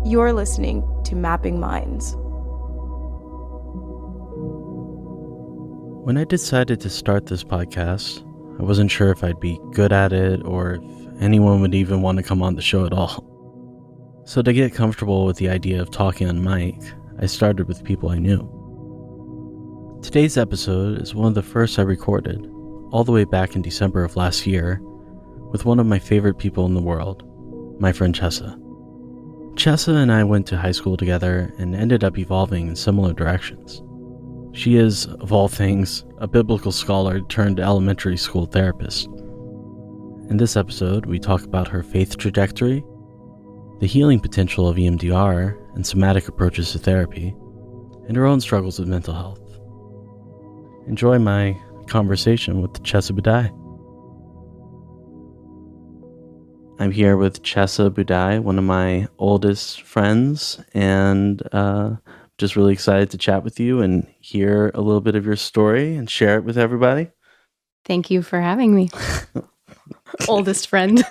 You're listening to Mapping Minds. When I decided to start this podcast, I wasn't sure if I'd be good at it or if anyone would even want to come on the show at all. So to get comfortable with the idea of talking on mic, I started with people I knew. Today's episode is one of the first I recorded, all the way back in December of last year, with one of my favorite people in the world, my friend Chessa. Chessa and I went to high school together and ended up evolving in similar directions. She is, of all things, a biblical scholar turned elementary school therapist. In this episode, we talk about her faith trajectory, the healing potential of EMDR and somatic approaches to therapy, and her own struggles with mental health. Enjoy my conversation with Chessa Budai. I'm here with Chessa Budai, one of my oldest friends, and just really excited to chat with you and hear a little bit of your story and share it with everybody. Thank you for having me. Oldest friend.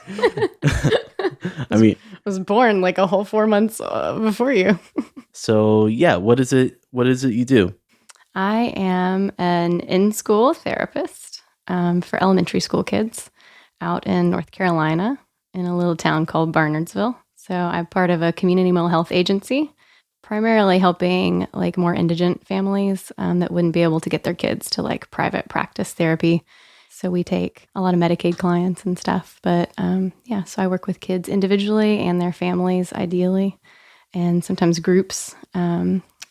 I was born like a whole 4 months before you. So yeah, what is it you do? I am an in-school therapist for elementary school kids out in North Carolina in a little town called Barnardsville. So I'm part of a community mental health agency, primarily helping like more indigent families that wouldn't be able to get their kids to like private practice therapy. So we take a lot of Medicaid clients and stuff. But so I work with kids individually and their families ideally, and sometimes groups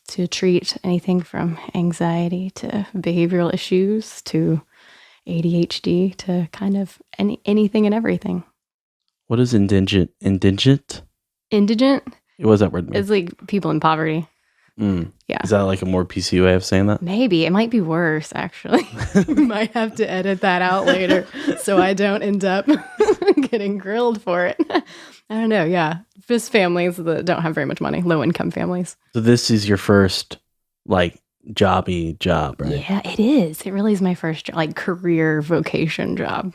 to treat anything from anxiety to behavioral issues to ADHD to kind of anything and everything. What is indigent? Indigent? What does that word mean? It's like people in poverty. Yeah. Is that like a more PC way of saying that? Maybe. It might be worse, actually. We might have to edit that out later so I don't end up getting grilled for it. I don't know. Yeah. Just families that don't have very much money, low income families. So this is your first like job, right? Yeah, it is. It really is my first like career vocation job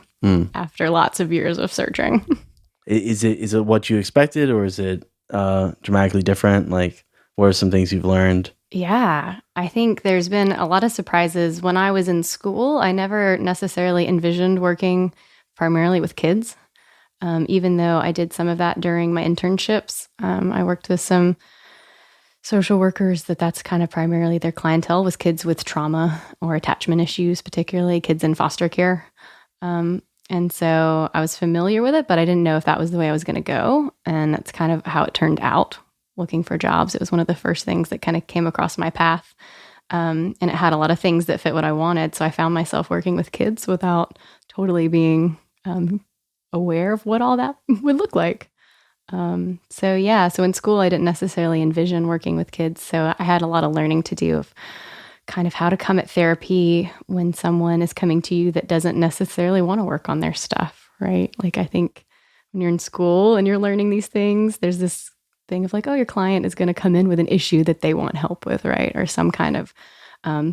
after lots of years of searching. Is it what you expected, or is it dramatically different? Like, what are some things you've learned? Yeah, I think there's been a lot of surprises. When I was in school, I never necessarily envisioned working primarily with kids, even though I did some of that during my internships. I worked with some social workers that's kind of primarily their clientele was kids with trauma or attachment issues, particularly kids in foster care. And so I was familiar with it, but I didn't know if that was the way I was going to go. And that's kind of how it turned out, looking for jobs. It was one of the first things that kind of came across my path. And it had a lot of things that fit what I wanted. So I found myself working with kids without totally being aware of what all that would look like. So in school, I didn't necessarily envision working with kids. So I had a lot of learning to do of kind of how to come at therapy when someone is coming to you that doesn't necessarily want to work on their stuff, right? Like I think when you're in school and you're learning these things, there's this thing of like, oh, your client is going to come in with an issue that they want help with, right? Or some kind of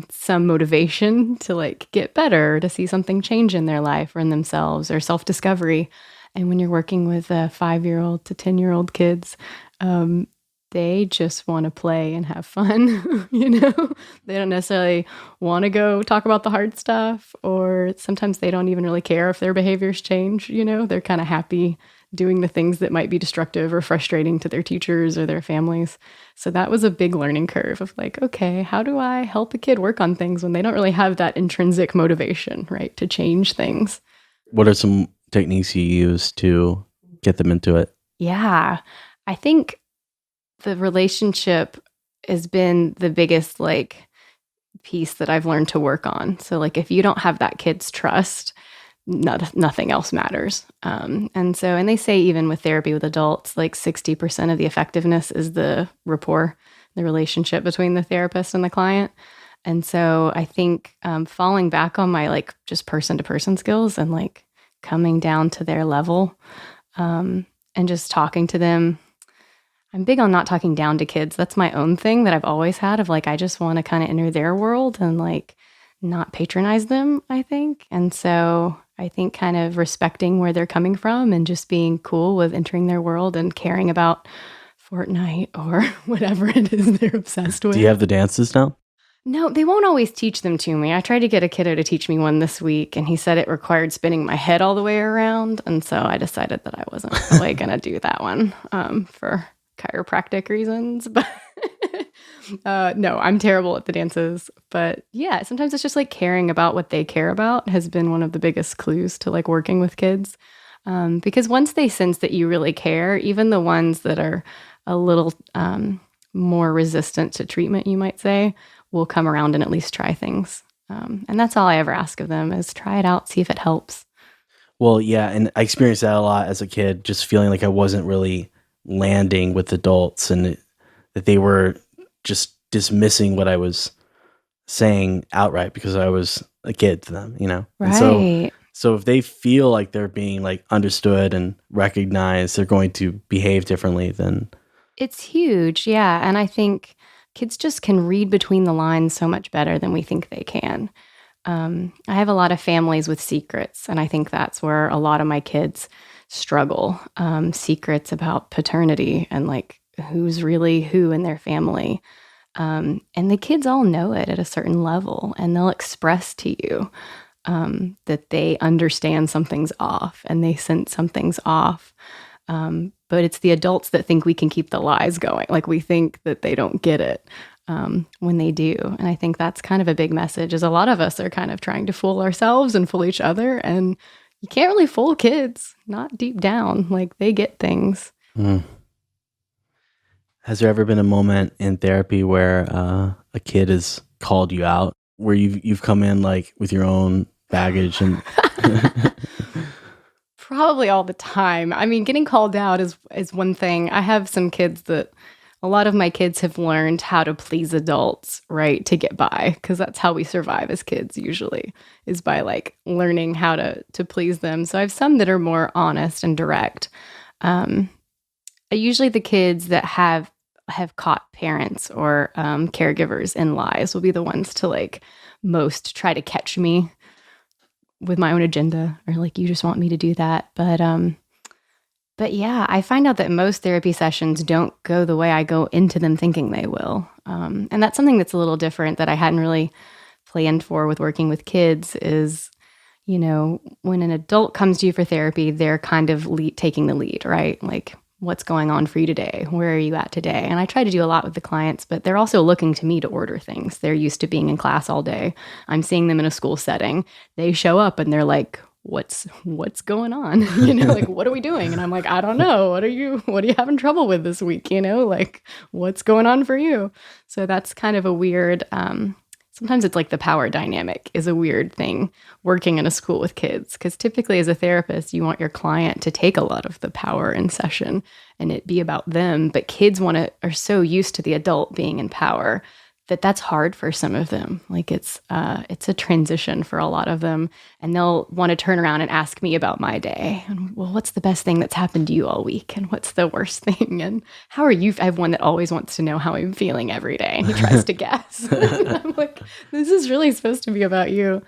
some motivation to like get better, to see something change in their life or in themselves, or self-discovery. And when you're working with 5-year-old to 10-year-old kids, they just want to play and have fun, They don't necessarily want to go talk about the hard stuff, or sometimes they don't even really care if their behaviors change, They're kind of happy doing the things that might be destructive or frustrating to their teachers or their families. So that was a big learning curve of like, okay, how do I help a kid work on things when they don't really have that intrinsic motivation, right, to change things? What are some techniques you use to get them into it? Yeah, I think the relationship has been the biggest like piece that I've learned to work on. So like if you don't have that kid's trust, nothing else matters. And they say even with therapy with adults, like 60% of the effectiveness is the rapport, the relationship between the therapist and the client. And so I think falling back on my like just person to person skills and like coming down to their level and just talking to them. I'm big on not talking down to kids. That's my own thing that I've always had of like, I just want to kind of enter their world and like not patronize them, I think. And so I think kind of respecting where they're coming from and just being cool with entering their world and caring about Fortnite or whatever it is they're obsessed with. Do you have the dances now? No, they won't always teach them to me. I tried to get a kiddo to teach me one this week, and he said it required spinning my head all the way around. And so I decided that I wasn't really going to do that one for chiropractic reasons. But no, I'm terrible at the dances. But yeah, sometimes it's just like caring about what they care about has been one of the biggest clues to like working with kids. Because once they sense that you really care, even the ones that are a little more resistant to treatment, you might say, will come around and at least try things. And that's all I ever ask of them is try it out, see if it helps. Well, yeah, and I experienced that a lot as a kid, just feeling like I wasn't really landing with adults and that they were just dismissing what I was saying outright because I was a kid to them, you know? Right. And so if they feel like they're being like understood and recognized, they're going to behave differently than... It's huge, yeah. And I think kids just can read between the lines so much better than we think they can. I have a lot of families with secrets, and I think that's where a lot of my kids struggle. Secrets about paternity and like who's really who in their family. And the kids all know it at a certain level, and they'll express to you that they understand something's off and they sense something's off. But it's the adults that think we can keep the lies going. Like we think that they don't get it when they do. And I think that's kind of a big message is a lot of us are kind of trying to fool ourselves and fool each other. And you can't really fool kids, not deep down. Like they get things. Mm. Has there ever been a moment in therapy where a kid has called you out, where you've come in like with your own baggage and... Probably all the time. I mean, getting called out is one thing. I have some kids that a lot of my kids have learned how to please adults, right, to get by, because that's how we survive as kids usually, is by like learning how to please them. So I have some that are more honest and direct. Usually the kids that have caught parents or caregivers in lies will be the ones to like most try to catch me with my own agenda, or like, you just want me to do that. But yeah, I find out that most therapy sessions don't go the way I go into them thinking they will. And that's something that's a little different that I hadn't really planned for with working with kids is, you know, when an adult comes to you for therapy, they're kind of taking the lead, right? Like, what's going on for you today? Where are you at today? And I try to do a lot with the clients, but they're also looking to me to order things. They're used to being in class all day. I'm seeing them in a school setting. They show up and they're like, what's going on? You know, like, what are we doing? And I'm like, I don't know. What are you having trouble with this week? You know, like, what's going on for you? So that's kind of a weird, sometimes it's like the power dynamic is a weird thing working in a school with kids, because typically as a therapist, you want your client to take a lot of the power in session and it be about them. But kids are so used to the adult being in power that's hard for some of them. Like it's a transition for a lot of them, and they'll want to turn around and ask me about my day. And well, what's the best thing that's happened to you all week? And what's the worst thing? And how are you? I have one that always wants to know how I'm feeling every day, and he tries to guess. And I'm like, this is really supposed to be about you.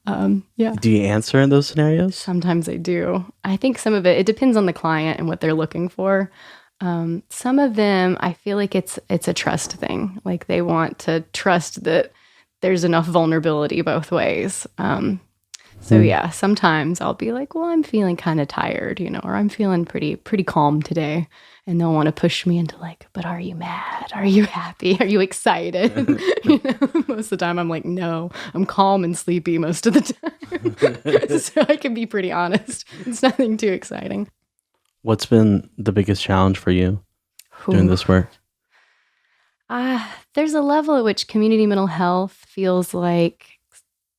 Yeah. Do you answer in those scenarios? Sometimes I do. I think some of it depends on the client and what they're looking for. Some of them, I feel like it's a trust thing. Like they want to trust that there's enough vulnerability both ways. So yeah, sometimes I'll be like, well, I'm feeling kind of tired, you know, or I'm feeling pretty calm today. And they'll want to push me into like, but are you mad? Are you happy? Are you excited? You know, most of the time I'm like, no, I'm calm and sleepy most of the time. So I can be pretty honest. It's nothing too exciting. What's been the biggest challenge for you doing this work? There's a level at which community mental health feels like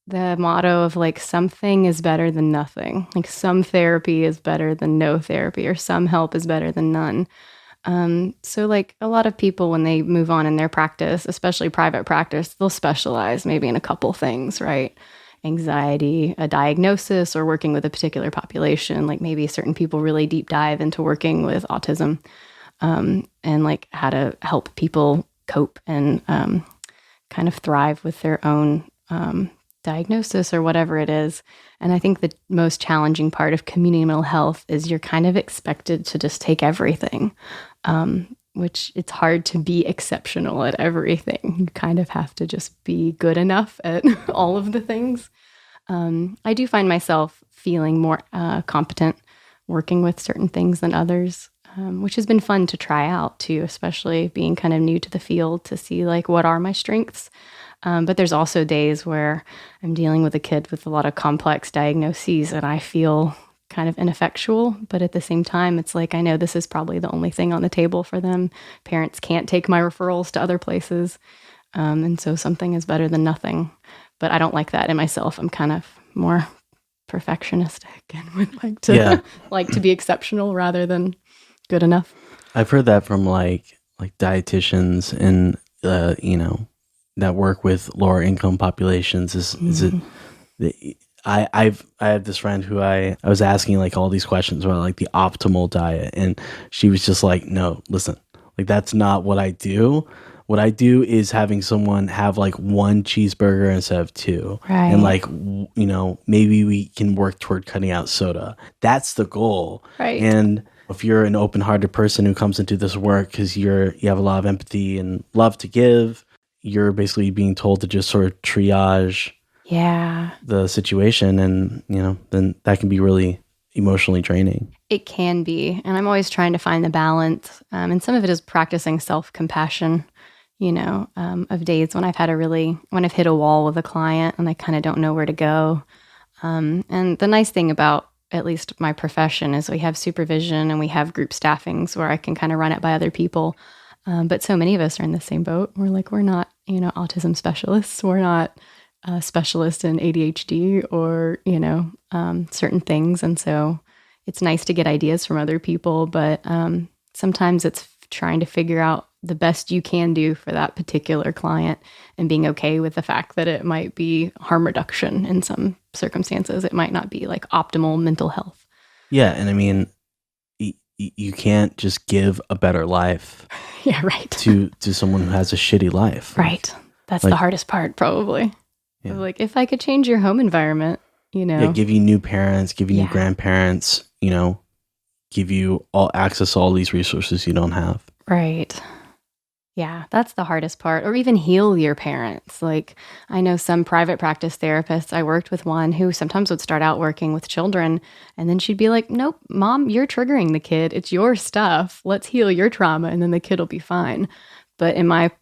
the motto of like something is better than nothing. Like some therapy is better than no therapy, or some help is better than none. So like a lot of people when they move on in their practice, especially private practice, they'll specialize maybe in a couple things, right? Anxiety, a diagnosis, or working with a particular population. Like maybe certain people really deep dive into working with autism and like how to help people cope and kind of thrive with their own diagnosis or whatever it is. And I think the most challenging part of community mental health is you're kind of expected to just take everything, which it's hard to be exceptional at everything. You kind of have to just be good enough at all of the things. I do find myself feeling more competent working with certain things than others, which has been fun to try out too, especially being kind of new to the field to see like what are my strengths. But there's also days where I'm dealing with a kid with a lot of complex diagnoses and I feel kind of ineffectual. But at the same time, it's like, I know this is probably the only thing on the table for them. Parents can't take my referrals to other places. And so something is better than nothing. But I don't like that in myself. I'm kind of more perfectionistic and would like to like to be exceptional rather than good enough. I've heard that from like dietitians and that work with lower income populations. I have this friend who I was asking like all these questions about like the optimal diet, and she was just like, no, listen, like that's not what I do. What I do is having someone have like one cheeseburger instead of two. Right. And like, maybe we can work toward cutting out soda. That's the goal. Right. And if you're an open-hearted person who comes into this work because you have a lot of empathy and love to give, you're basically being told to just sort of triage the situation. And, then that can be really emotionally draining. It can be. And I'm always trying to find the balance. And some of it is practicing self-compassion. Of days when I've hit a wall with a client and I kind of don't know where to go. And the nice thing about at least my profession is we have supervision and we have group staffings where I can kind of run it by other people. But so many of us are in the same boat. We're not, autism specialists. We're not specialists in ADHD or, certain things. And so it's nice to get ideas from other people, but sometimes it's trying to figure out the best you can do for that particular client and being okay with the fact that it might be harm reduction in some circumstances. It might not be like optimal mental health. Yeah. And I mean, you can't just give a better life to someone who has a shitty life. Right. That's the hardest part probably. Yeah. Like if I could change your home environment, give you new parents, give you new grandparents, give you all access to all these resources you don't have. Right. Yeah, that's the hardest part. Or even heal your parents. Like I know some private practice therapists, I worked with one who sometimes would start out working with children and then she'd be like, nope, mom, you're triggering the kid. It's your stuff. Let's heal your trauma and then the kid will be fine. But in my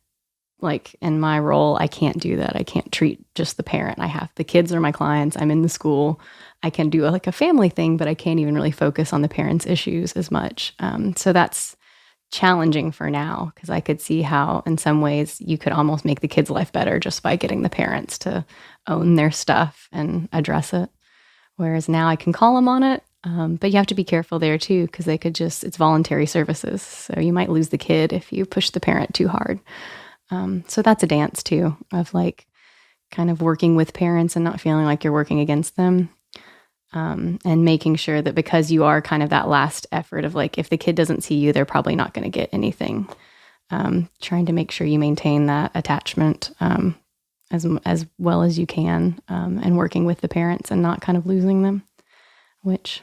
role, I can't do that. I can't treat just the parent. The kids are my clients. I'm in the school. I can do a family thing, but I can't even really focus on the parents' issues as much. So that's challenging for now because I could see how in some ways you could almost make the kid's life better just by getting the parents to own their stuff and address it. Whereas now I can call them on it, but you have to be careful there too because they could it's voluntary services. So you might lose the kid if you push the parent too hard. So that's a dance too of kind of working with parents and not feeling like you're working against them. And making sure that because you are kind of that last effort of if the kid doesn't see you, they're probably not going to get anything. Trying to make sure you maintain that attachment as well as you can, and working with the parents and not kind of losing them, which,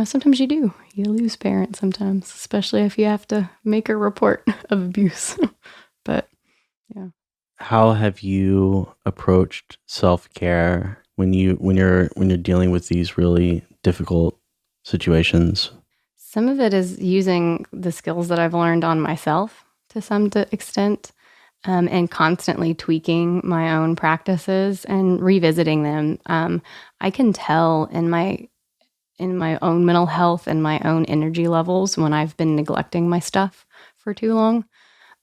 sometimes you do. You lose parents sometimes, especially if you have to make a report of abuse. But, yeah. How have you approached self-care when you're dealing with these really difficult situations? Some of it is using the skills that I've learned on myself to some extent, and constantly tweaking my own practices and revisiting them. I can tell in my own mental health and my own energy levels when I've been neglecting my stuff for too long.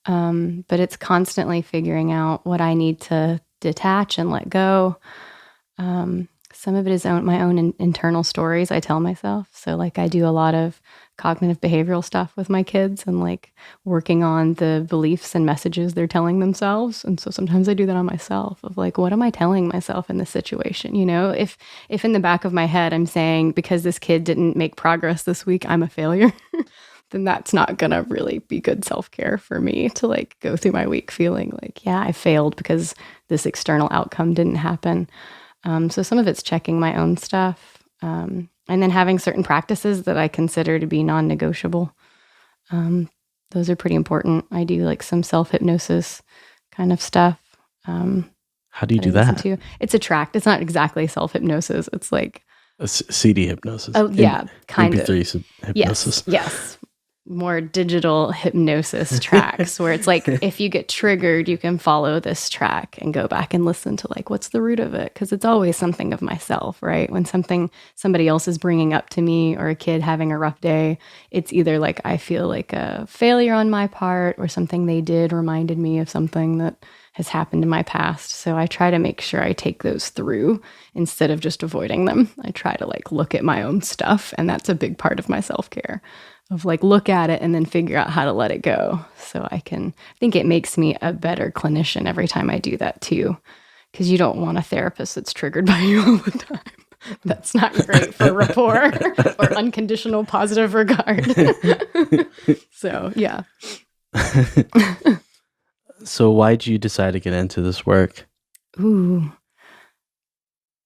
But it's constantly figuring out what I need to detach and let go. Some of it is my own internal stories I tell myself. So I do a lot of cognitive behavioral stuff with my kids and working on the beliefs and messages they're telling themselves. And so sometimes I do that on myself of what am I telling myself in this situation? If in the back of my head I'm saying because this kid didn't make progress this week, I'm a failure, then that's not going to really be good self-care for me to go through my week feeling I failed because this external outcome didn't happen. So some of it's checking my own stuff, and then having certain practices that I consider to be non-negotiable. Those are pretty important. I do like some self-hypnosis kind of stuff. How do you do that? It's a tract. It's not exactly self-hypnosis. It's like a CD hypnosis. Oh, yeah, kind of. MP3 hypnosis. Yes. More digital hypnosis tracks where it's like, if you get triggered, you can follow this track and go back and listen to like, what's the root of it? Because it's always something of myself, right? When somebody else is bringing up to me, or a kid having a rough day, it's either like I feel like a failure on my part, or something they did reminded me of something that has happened in my past. So I try to make sure I take those through instead of just avoiding them. I try to like look at my own stuff, and that's a big part of my self-care. Of like, look at it and then figure out how to let it go. So I think it makes me a better clinician every time I do that too. Because you don't want a therapist that's triggered by you all the time. That's not great for rapport or unconditional positive regard. So, yeah. So why'd you decide to get into this work? Ooh,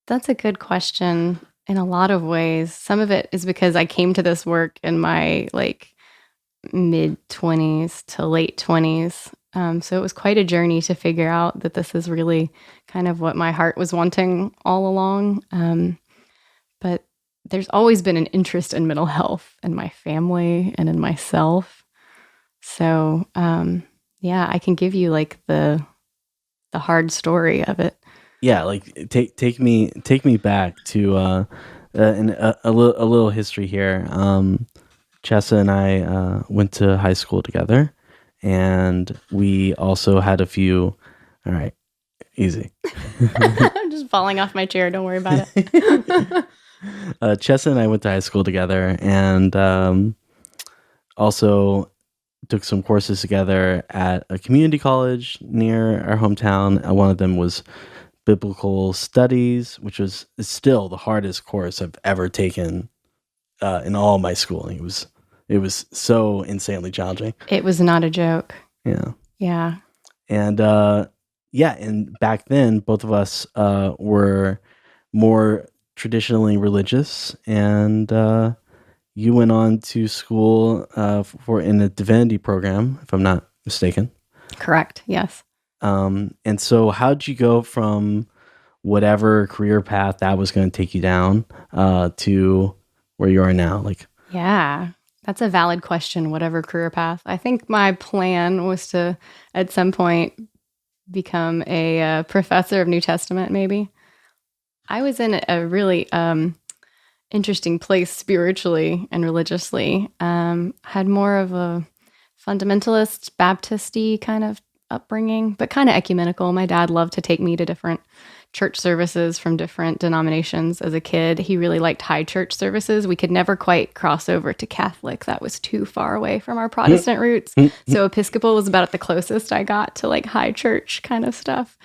that's a good question. In a lot of ways. Some of it is because I came to this work in my like mid-20s to late 20s. So it was quite a journey to figure out that this is really kind of what my heart was wanting all along. But there's always been an interest in mental health in my family and in myself. So yeah, I can give you like the hard story of it. Yeah, like take me back to a little history here. Chessa and I went to high school together, and we also had a few. All right, easy. I'm just falling off my chair. Don't worry about it. Chessa and I went to high school together, and also took some courses together at a community college near our hometown. One of them was biblical studies, which is still the hardest course I've ever taken in all my schooling. It was so insanely challenging. It was not a joke. Yeah. And and back then both of us were more traditionally religious, and you went on to school in a divinity program, if I'm not mistaken. Correct. Yes. And so how'd you go from whatever career path that was going to take you down to where you are now? Like, yeah, that's a valid question. Whatever career path. I think my plan was to, at some point, become a professor of New Testament, maybe. I was in a really interesting place spiritually and religiously. Had more of a fundamentalist, Baptist-y kind of upbringing, but kind of ecumenical. My dad loved to take me to different church services from different denominations as a kid. He really liked high church services. We could never quite cross over to Catholic. That was too far away from our Protestant roots. So Episcopal was about the closest I got to like high church kind of stuff.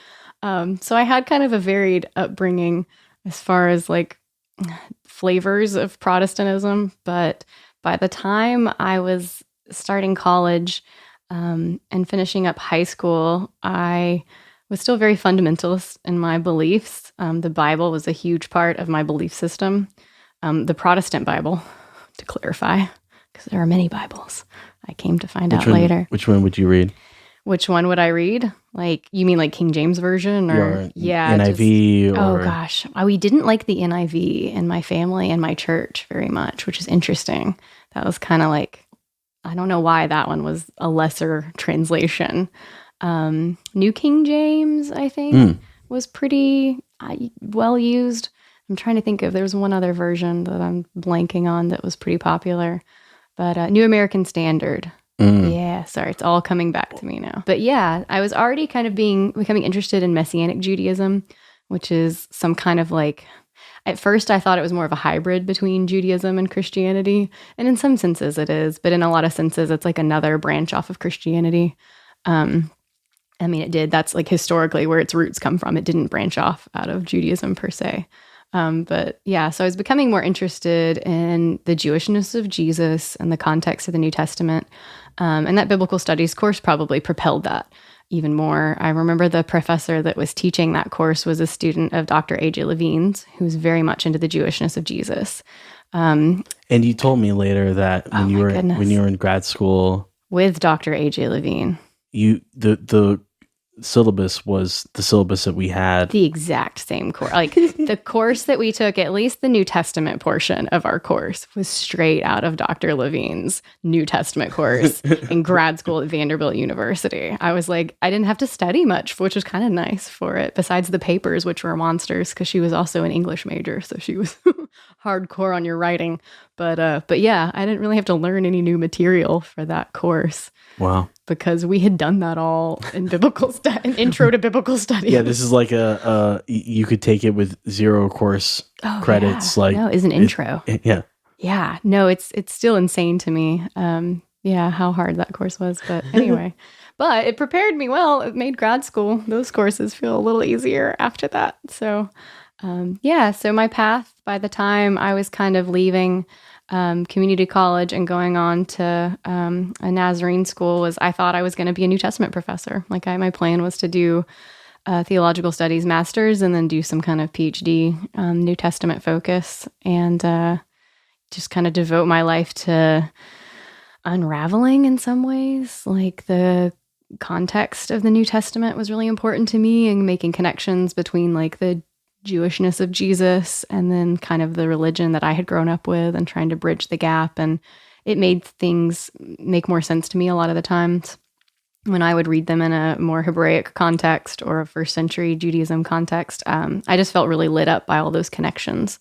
So I had kind of a varied upbringing as far as like flavors of Protestantism. But by the time I was starting college, and finishing up high school, I was still very fundamentalist in my beliefs. The Bible was a huge part of my belief system. The Protestant Bible, to clarify, because there are many Bibles. I came to find out later. Which one would you read? Which one would I read? Like, you mean like King James Version? Or yeah, NIV? Oh gosh, we didn't like the NIV in my family and my church very much, which is interesting. That was kind of like, I don't know why that one was a lesser translation. New King James, I think, was pretty well used. I'm trying to think if there was one other version that I'm blanking on that was pretty popular. But New American Standard. Yeah, sorry, it's all coming back to me now. But yeah, I was already kind of becoming interested in Messianic Judaism, which is some kind of like, at first I thought it was more of a hybrid between Judaism and Christianity. And in some senses it is, but in a lot of senses it's like another branch off of Christianity. I mean, it did. That's like historically where its roots come from. It didn't branch off out of Judaism per se. But yeah, so I was becoming more interested in the Jewishness of Jesus and the context of the New Testament. And that biblical studies course probably propelled that. even more. I remember the professor that was teaching that course was a student of Dr. A.J. Levine's, who was very much into the Jewishness of Jesus. And you told me later that when you were in grad school with Dr. A.J. Levine, the syllabus was the syllabus that we had. The exact same course. Like the course that we took, at least the New Testament portion of our course was straight out of Dr. Levine's New Testament course in grad school at Vanderbilt University. I was like, I didn't have to study much, which was kind of nice for it, besides the papers, which were monsters, because she was also an English major, so she was hardcore on your writing. But yeah, I didn't really have to learn any new material for that course. Wow. Because we had done that all in biblical an intro to biblical studies. Yeah, this is like you could take it with 0 course credits. Yeah. Like no, it's an intro. Yeah. Yeah. No, it's still insane to me. How hard that course was. But anyway, but it prepared me well. It made grad school, those courses feel a little easier after that. So, so my path by the time I was kind of leaving community college and going on to a Nazarene school was I thought I was going to be a New Testament professor. Like my plan was to do theological studies master's and then do some kind of PhD New Testament focus and just kind of devote my life to unraveling in some ways. Like the context of the New Testament was really important to me and making connections between like the Jewishness of Jesus and then kind of the religion that I had grown up with and trying to bridge the gap. And it made things make more sense to me a lot of the times when I would read them in a more Hebraic context or a first century Judaism context. I just felt really lit up by all those connections.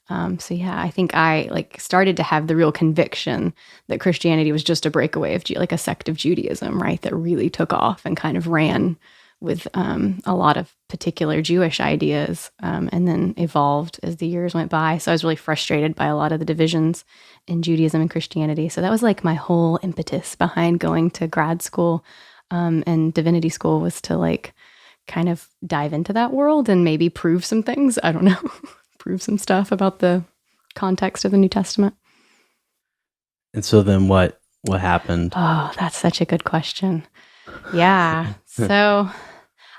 I think I started to have the real conviction that Christianity was just a breakaway of like a sect of Judaism, right? That really took off and kind of ran with a lot of particular Jewish ideas and then evolved as the years went by. So I was really frustrated by a lot of the divisions in Judaism and Christianity. So that was like my whole impetus behind going to grad school and divinity school was to like kind of dive into that world and maybe prove some things. I don't know, prove some stuff about the context of the New Testament. And so then what happened? Oh, that's such a good question. Yeah. So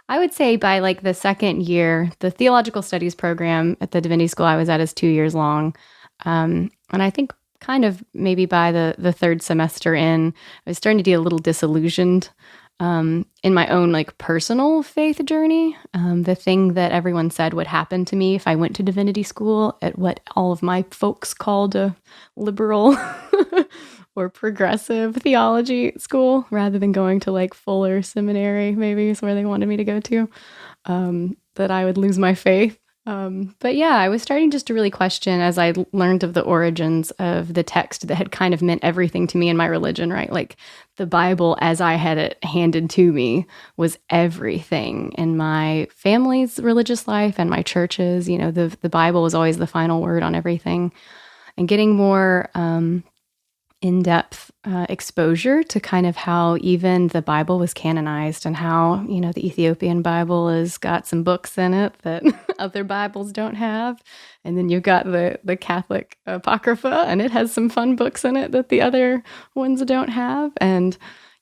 I would say by like the second year, the theological studies program at the divinity school I was at is 2 years long. And I think kind of maybe by the third semester in, I was starting to get a little disillusioned in my own like personal faith journey. The thing that everyone said would happen to me if I went to divinity school at what all of my folks called a liberal or progressive theology school rather than going to like Fuller Seminary, maybe is where they wanted me to go to, that I would lose my faith. But yeah, I was starting just to really question as I learned of the origins of the text that had kind of meant everything to me in my religion, right? Like the Bible, as I had it handed to me, was everything in my family's religious life and my church's. You know, the Bible was always the final word on everything. And getting more in-depth exposure to kind of how even the Bible was canonized and how, you know, the Ethiopian Bible has got some books in it that other Bibles don't have. And then you've got the Catholic Apocrypha, and it has some fun books in it that the other ones don't have. And,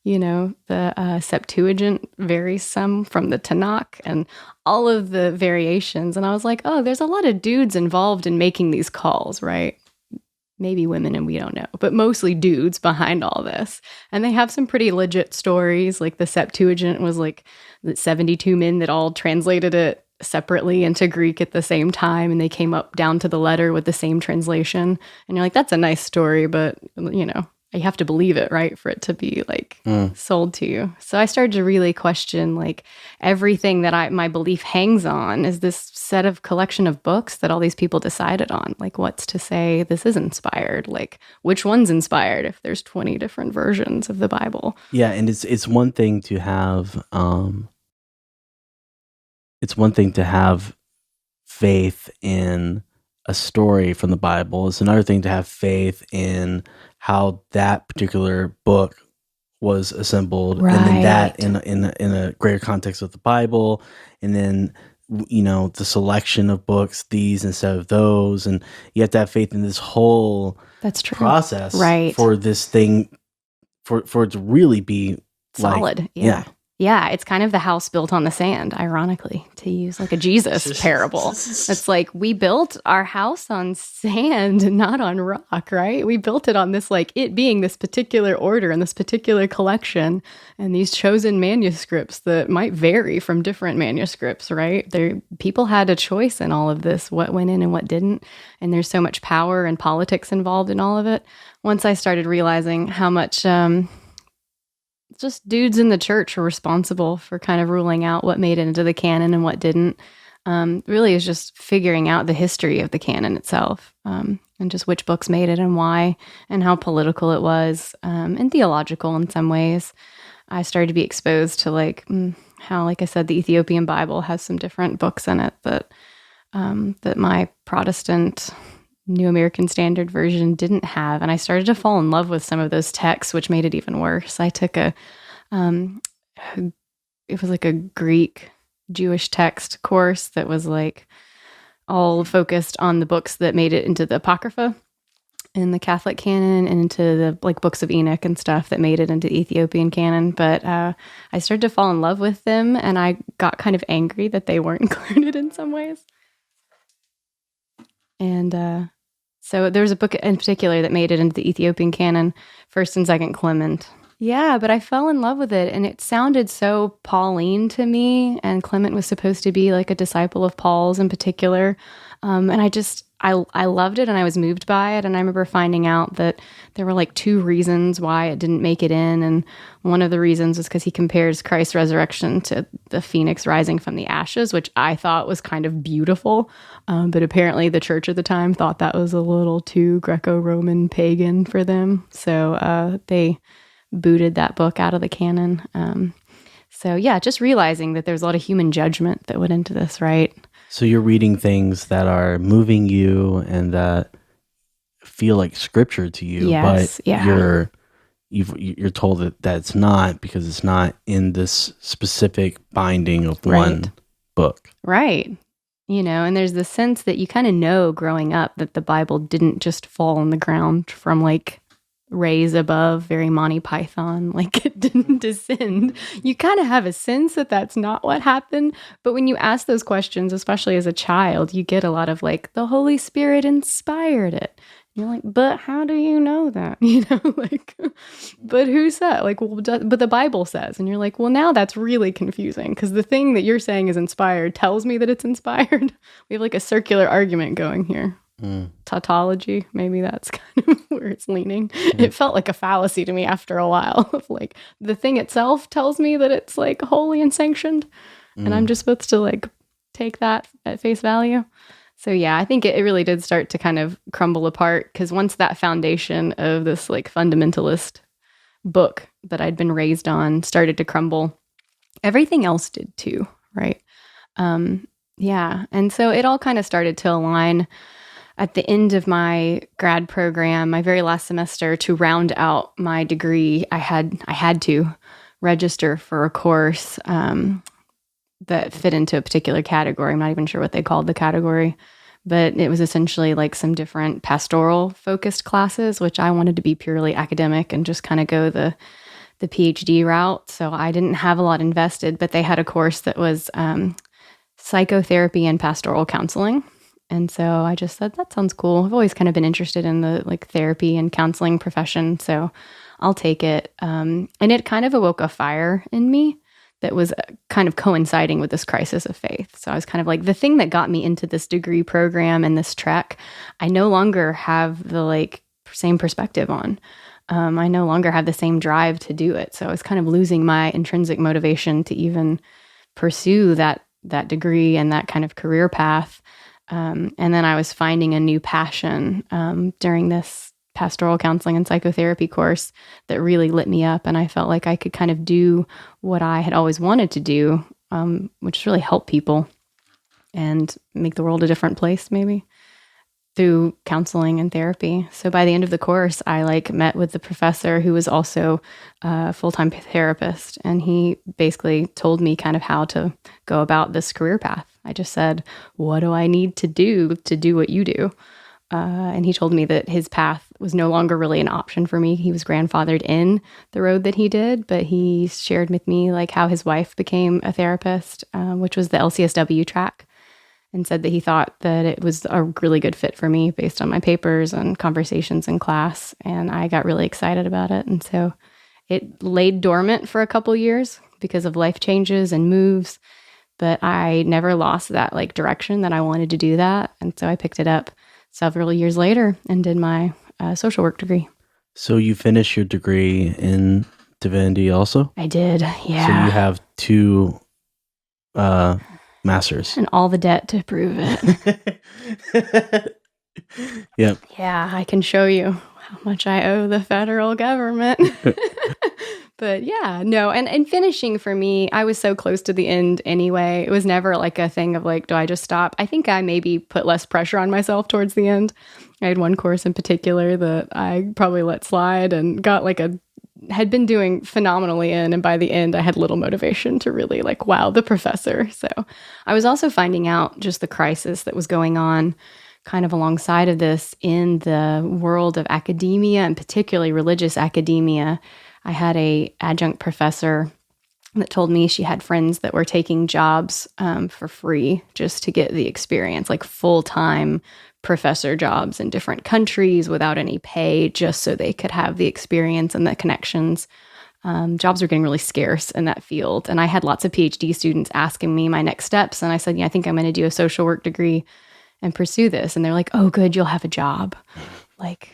you know, the Septuagint varies some from the Tanakh and all of the variations. And I was like, oh, there's a lot of dudes involved in making these calls, right? Maybe women and we don't know, but mostly dudes behind all this. And they have some pretty legit stories. Like the Septuagint was like the 72 men that all translated it separately into Greek at the same time. And they came up down to the letter with the same translation. And you're like, that's a nice story, but you know, you have to believe it, right? For it to be like sold to you. So I started to really question like everything that my belief hangs on is this set of collection of books that all these people decided on. Like what's to say this is inspired? Like which one's inspired if there's 20 different versions of the Bible? Yeah. And it's one thing to have, faith in a story from the Bible. It's another thing to have faith in how that particular book was assembled, right. And then that in a greater context of the Bible, and then you know the selection of books, these instead of those, and you have to have faith in this whole that's true process, right? For this thing, for it to really be solid, like, yeah. Yeah, it's kind of the house built on the sand, ironically, to use like a Jesus parable. It's like we built our house on sand, not on rock, right? We built it on this, like it being this particular order and this particular collection and these chosen manuscripts that might vary from different manuscripts, right? People had a choice in all of this, what went in and what didn't. And there's so much power and politics involved in all of it. Once I started realizing how much just dudes in the church were responsible for kind of ruling out what made it into the canon and what didn't. Really is just figuring out the history of the canon itself, and just which books made it and why, and how political it was, and theological in some ways. I started to be exposed to how, like I said, the Ethiopian Bible has some different books in it that my Protestant New American Standard Version didn't have. And I started to fall in love with some of those texts, which made it even worse. I took it was like a Greek Jewish text course that was like all focused on the books that made it into the Apocrypha in the Catholic canon and into the like books of Enoch and stuff that made it into the Ethiopian canon. But I started to fall in love with them, and I got kind of angry that they weren't included in some ways. And so there's a book in particular that made it into the Ethiopian canon, First and Second Clement. Yeah, but I fell in love with it, and it sounded so Pauline to me, and Clement was supposed to be like a disciple of Paul's in particular. And I loved it, and I was moved by it. And I remember finding out that there were like 2 reasons why it didn't make it in. And one of the reasons was because he compares Christ's resurrection to the phoenix rising from the ashes, which I thought was kind of beautiful. But apparently the church at the time thought that was a little too Greco-Roman pagan for them. So they booted that book out of the canon. So yeah, just realizing that there's a lot of human judgment that went into this, right? So you're reading things that are moving you and that feel like scripture to you, yes, but yeah. you're told that it's not, because it's not in this specific binding of one book. Right. And there's the sense that you kind of know growing up that the Bible didn't just fall on the ground from like rays above, very Monty Python, like it didn't descend. You kind of have a sense that that's not what happened. But when you ask those questions, especially as a child, you get a lot of like, the Holy Spirit inspired it. And you're like, but how do you know that? But who said? Like, well, but the Bible says. And you're like, well, now that's really confusing, because the thing that you're saying is inspired tells me that it's inspired. We have like a circular argument going here. Tautology, maybe that's kind of where it's leaning. It felt like a fallacy to me after a while of like, the thing itself tells me that it's like holy and sanctioned, and I'm just supposed to like take that at face value. So yeah, I think it really did start to kind of crumble apart, because once that foundation of this like fundamentalist book that I'd been raised on started to crumble, everything else did too, right? Yeah, and so it all kind of started to align. At the end of my grad program, my very last semester, to round out my degree, I had to register for a course that fit into a particular category. I'm not even sure what they called the category, but it was essentially like some different pastoral focused classes, which I wanted to be purely academic and just kind of go the PhD route. So I didn't have a lot invested, but they had a course that was psychotherapy and pastoral counseling. And so I just said, that sounds cool. I've always kind of been interested in the like therapy and counseling profession, so I'll take it. And it kind of awoke a fire in me that was kind of coinciding with this crisis of faith. So I was kind of like, the thing that got me into this degree program and this trek, I no longer have the like same perspective on. I no longer have the same drive to do it. So I was kind of losing my intrinsic motivation to even pursue that degree and that kind of career path. And then I was finding a new passion during this pastoral counseling and psychotherapy course that really lit me up. And I felt like I could kind of do what I had always wanted to do, which is really help people and make the world a different place, maybe, through counseling and therapy. So by the end of the course, I like met with the professor who was also a full-time therapist. And he basically told me kind of how to go about this career path. I just said, what do I need to do what you do? And he told me that his path was no longer really an option for me. He was grandfathered in the road that he did, but he shared with me like how his wife became a therapist, which was the LCSW track, and said that he thought that it was a really good fit for me based on my papers and conversations in class. And I got really excited about it. And so it laid dormant for a couple years because of life changes and moves, but I never lost that like direction that I wanted to do that. And so I picked it up several years later and did my social work degree. So you finished your degree in divinity also? I did, yeah. So you have 2 masters. And all the debt to prove it. Yep. Yeah, I can show you how much I owe the federal government. But yeah, no. And finishing for me, I was so close to the end anyway. It was never like a thing of like, do I just stop? I think I maybe put less pressure on myself towards the end. I had one course in particular that I probably let slide and got like had been doing phenomenally in. And by the end, I had little motivation to really like wow the professor. So I was also finding out just the crisis that was going on kind of alongside of this in the world of academia and particularly religious academia. I had a adjunct professor that told me she had friends that were taking jobs for free just to get the experience, like full-time professor jobs in different countries without any pay, just so they could have the experience and the connections. Jobs were getting really scarce in that field. And I had lots of PhD students asking me my next steps. And I said, yeah, I think I'm going to do a social work degree and pursue this. And they're like, oh, good, you'll have a job. Like,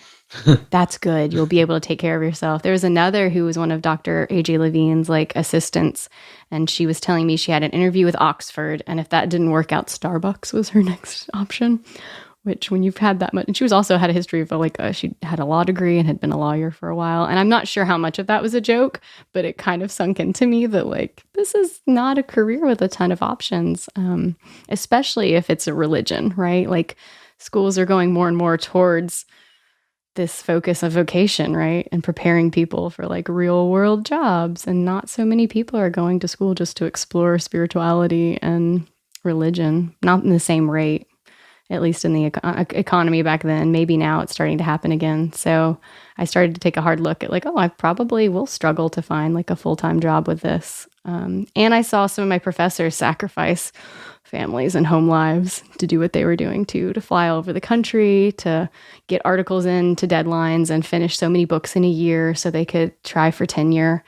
that's good. You'll be able to take care of yourself. There was another who was one of Dr. A.J. Levine's like assistants, and she was telling me she had an interview with Oxford, and if that didn't work out, Starbucks was her next option, which when you've had that much, and she was also had a history of like, she had a law degree and had been a lawyer for a while. And I'm not sure how much of that was a joke, but it kind of sunk into me that like, this is not a career with a ton of options, especially if it's a religion, right? Like schools are going more and more towards this focus of vocation, right? And preparing people for like real world jobs. And not so many people are going to school just to explore spirituality and religion, not in the same rate, at least in the economy back then. Maybe now it's starting to happen again. So I started to take a hard look at like, oh, I probably will struggle to find like a full-time job with this. And I saw some of my professors sacrifice families and home lives to do what they were doing to fly all over the country, to get articles in to deadlines and finish so many books in a year so they could try for tenure.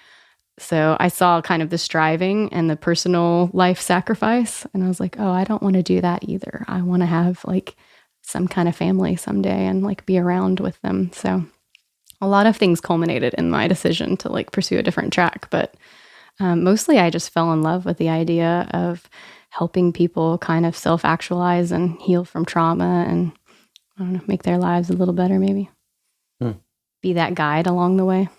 So I saw kind of the striving and the personal life sacrifice. And I was like, oh, I don't want to do that either. I want to have like some kind of family someday and like be around with them. So a lot of things culminated in my decision to like pursue a different track. But mostly I just fell in love with the idea of helping people kind of self-actualize and heal from trauma and, I don't know, make their lives a little better maybe. Be that guide along the way.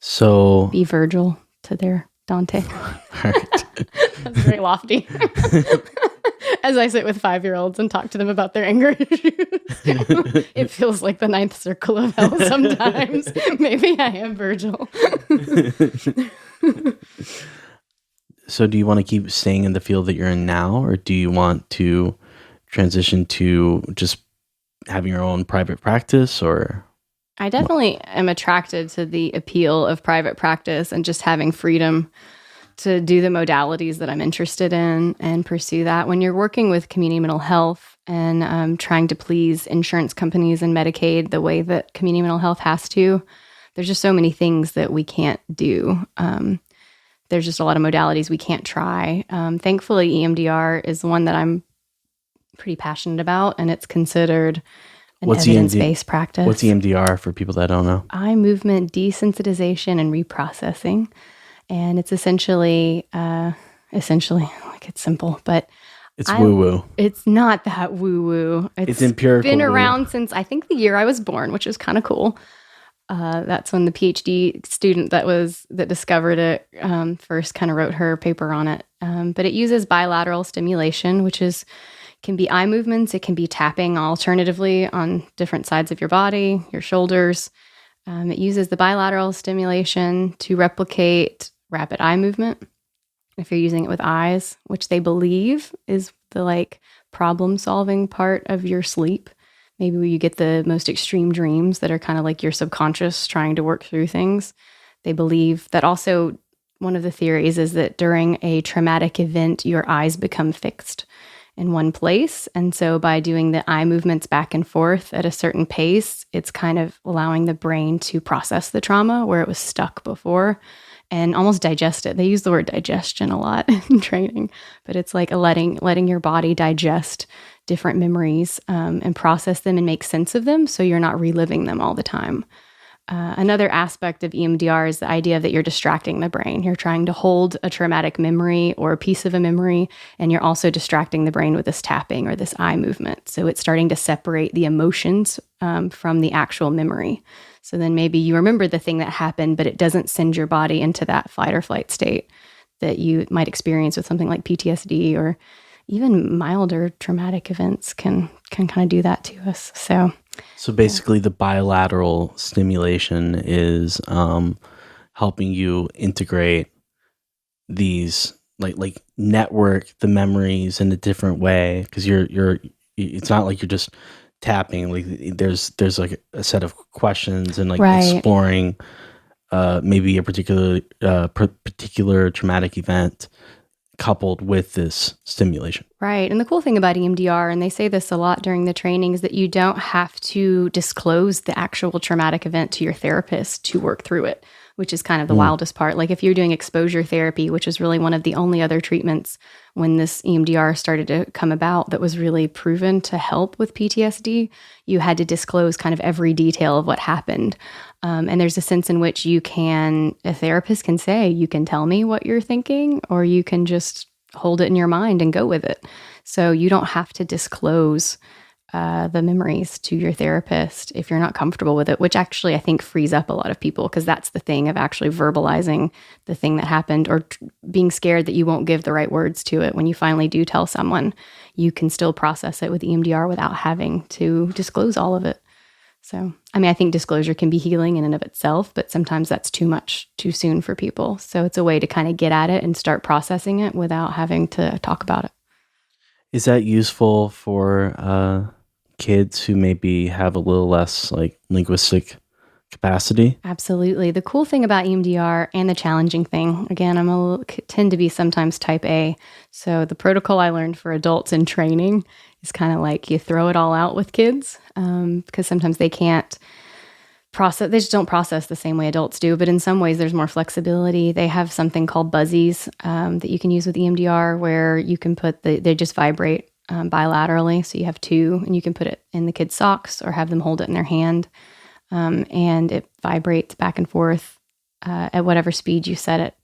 So be Virgil to their Dante. Right. That's very lofty. As I sit with 5-year-olds and talk to them about their anger issues, it feels like the ninth circle of hell sometimes. Maybe I am Virgil. So do you want to keep staying in the field that you're in now, or do you want to transition to just having your own private practice? Or I definitely am attracted to the appeal of private practice and just having freedom to do the modalities that I'm interested in and pursue that. When you're working with community mental health and trying to please insurance companies and Medicaid the way that community mental health has to, there's just so many things that we can't do. There's just a lot of modalities we can't try. Thankfully, EMDR is one that I'm pretty passionate about, and it's considered an evidence-based practice. What's EMDR for people that don't know? Eye movement desensitization and reprocessing. And it's essentially, like it's simple, but it's woo-woo. It's not that woo-woo. It's empirical. It's been around since I think the year I was born, which is kind of cool. That's when the PhD student that discovered it first kind of wrote her paper on it. But it uses bilateral stimulation, which can be eye movements. It can be tapping alternatively on different sides of your body, your shoulders. It uses the bilateral stimulation to replicate rapid eye movement. If you're using it with eyes, which they believe is the like problem-solving part of your sleep, maybe where you get the most extreme dreams that are kind of like your subconscious trying to work through things. They believe that also one of the theories is that during a traumatic event, your eyes become fixed in one place. And so by doing the eye movements back and forth at a certain pace, it's kind of allowing the brain to process the trauma where it was stuck before and almost digest it. They use the word digestion a lot in training, but it's like letting your body digest different memories and process them and make sense of them so you're not reliving them all the time. Another aspect of EMDR is the idea that you're distracting the brain. You're trying to hold a traumatic memory or a piece of a memory, and you're also distracting the brain with this tapping or this eye movement. So it's starting to separate the emotions from the actual memory. So then maybe you remember the thing that happened, but it doesn't send your body into that fight or flight state that you might experience with something like PTSD, or even milder traumatic events can kind of do that to us. So basically the bilateral stimulation is helping you integrate these like network the memories in a different way, because it's not like you're just tapping. Like there's like a set of questions and like exploring maybe a particular traumatic event coupled with this stimulation. Right. And the cool thing about EMDR, and they say this a lot during the training, is that you don't have to disclose the actual traumatic event to your therapist to work through it, which is kind of the wildest part. Like if you're doing exposure therapy, which is really one of the only other treatments when this EMDR started to come about that was really proven to help with PTSD, you had to disclose kind of every detail of what happened. And there's a sense in which a therapist can say, you can tell me what you're thinking, or you can just hold it in your mind and go with it. So you don't have to disclose the memories to your therapist if you're not comfortable with it, which actually I think frees up a lot of people, because that's the thing of actually verbalizing the thing that happened, or being scared that you won't give the right words to it. When you finally do tell someone, you can still process it with EMDR without having to disclose all of it. So, I mean, I think disclosure can be healing in and of itself, but sometimes that's too much too soon for people. So it's a way to kind of get at it and start processing it without having to talk about it. Is that useful for kids who maybe have a little less like linguistic capacity? Absolutely. The cool thing about EMDR, and the challenging thing, again, tend to be sometimes type A. So the protocol I learned for adults in training is kind of like you throw it all out with kids, because sometimes they can't process. They just don't process the same way adults do. But in some ways, there's more flexibility. They have something called buzzies that you can use with EMDR, where you can put they just vibrate bilaterally. So you have two, and you can put it in the kid's socks or have them hold it in their hand. And it vibrates back and forth at whatever speed you set it